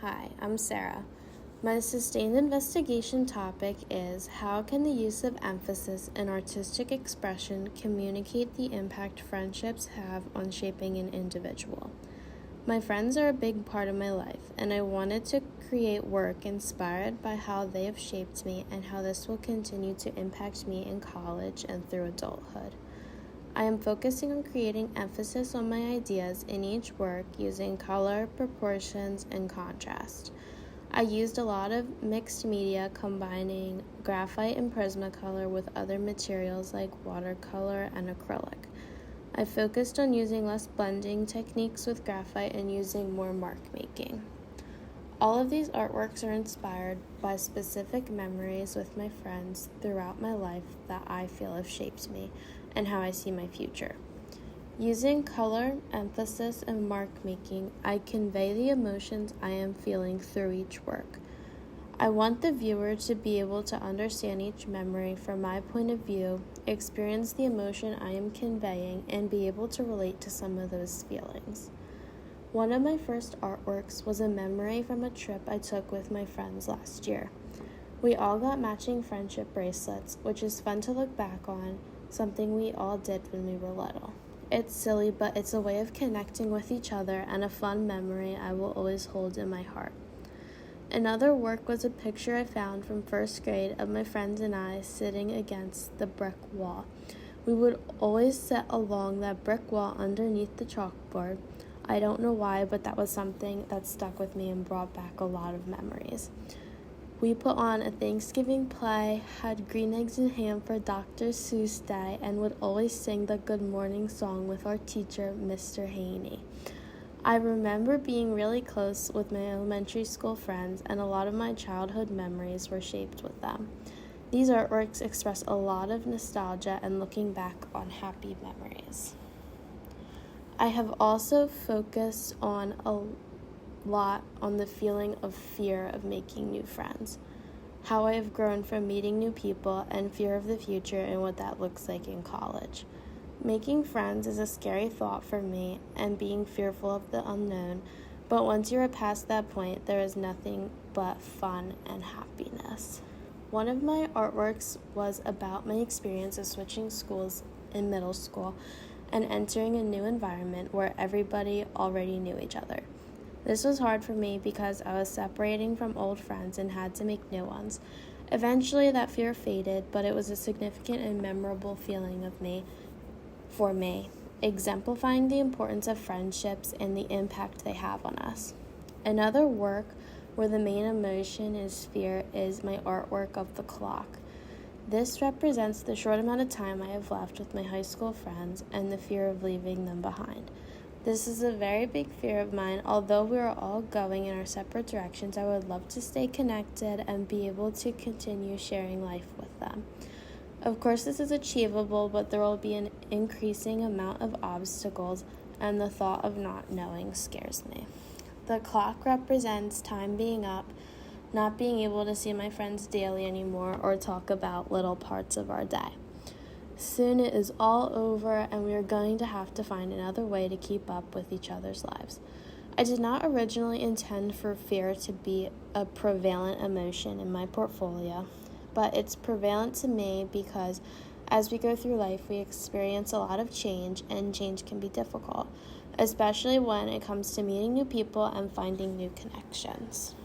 Hi, I'm Sarah. My sustained investigation topic is how can the use of emphasis and artistic expression communicate the impact friendships have on shaping an individual? My friends are a big part of my life, and I wanted to create work inspired by how they have shaped me and how this will continue to impact me in college and through adulthood. I am focusing on creating emphasis on my ideas in each work using color, proportions, and contrast. I used a lot of mixed media combining graphite and Prismacolor with other materials like watercolor and acrylic. I focused on using less blending techniques with graphite and using more mark making. All of these artworks are inspired by specific memories with my friends throughout my life that I feel have shaped me and how I see my future. Using color, emphasis, and mark making, I convey the emotions I am feeling through each work. I want the viewer to be able to understand each memory from my point of view, experience the emotion I am conveying, and be able to relate to some of those feelings. One of my first artworks was a memory from a trip I took with my friends last year. We all got matching friendship bracelets, which is fun to look back on, something we all did when we were little. It's silly, but it's a way of connecting with each other and a fun memory I will always hold in my heart. Another work was a picture I found from first grade of my friends and I sitting against the brick wall. We would always sit along that brick wall underneath the chalkboard. I don't know why, but that was something that stuck with me and brought back a lot of memories. We put on a Thanksgiving play, had green eggs and ham for Dr. Seuss Day, and would always sing the Good Morning song with our teacher, Mr. Haney. I remember being really close with my elementary school friends, and a lot of my childhood memories were shaped with them. These artworks express a lot of nostalgia and looking back on happy memories. I have also focused on a lot on the feeling of fear of making new friends, how I have grown from meeting new people and fear of the future and what that looks like in college. Making friends is a scary thought for me and being fearful of the unknown, but once you are past that point, there is nothing but fun and happiness. One of my artworks was about my experience of switching schools in middle school and entering a new environment where everybody already knew each other. This was hard for me because I was separating from old friends and had to make new ones. Eventually that fear faded, but it was a significant and memorable feeling for me, exemplifying the importance of friendships and the impact they have on us. Another work where the main emotion is fear is my artwork of the clock. This represents the short amount of time I have left with my high school friends and the fear of leaving them behind. This is a very big fear of mine. Although we are all going in our separate directions, I would love to stay connected and be able to continue sharing life with them. Of course, this is achievable, but there will be an increasing amount of obstacles, and the thought of not knowing scares me. The clock represents time being up, not being able to see my friends daily anymore or talk about little parts of our day. Soon it is all over, and we are going to have to find another way to keep up with each other's lives. I did not originally intend for fear to be a prevalent emotion in my portfolio, but it's prevalent to me because as we go through life, we experience a lot of change, and change can be difficult, especially when it comes to meeting new people and finding new connections.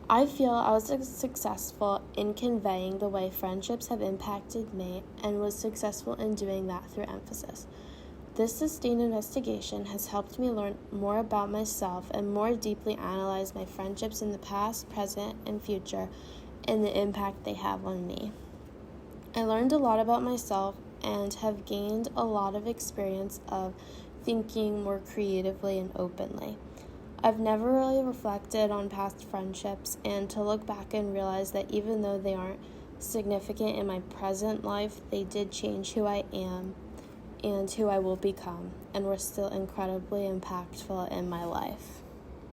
I feel I was successful in conveying the way friendships have impacted me and was successful in doing that through emphasis. This sustained investigation has helped me learn more about myself and more deeply analyze my friendships in the past, present, and future and the impact they have on me. I learned a lot about myself and have gained a lot of experience of thinking more creatively and openly. I've never really reflected on past friendships, and to look back and realize that even though they aren't significant in my present life, they did change who I am and who I will become, and were still incredibly impactful in my life.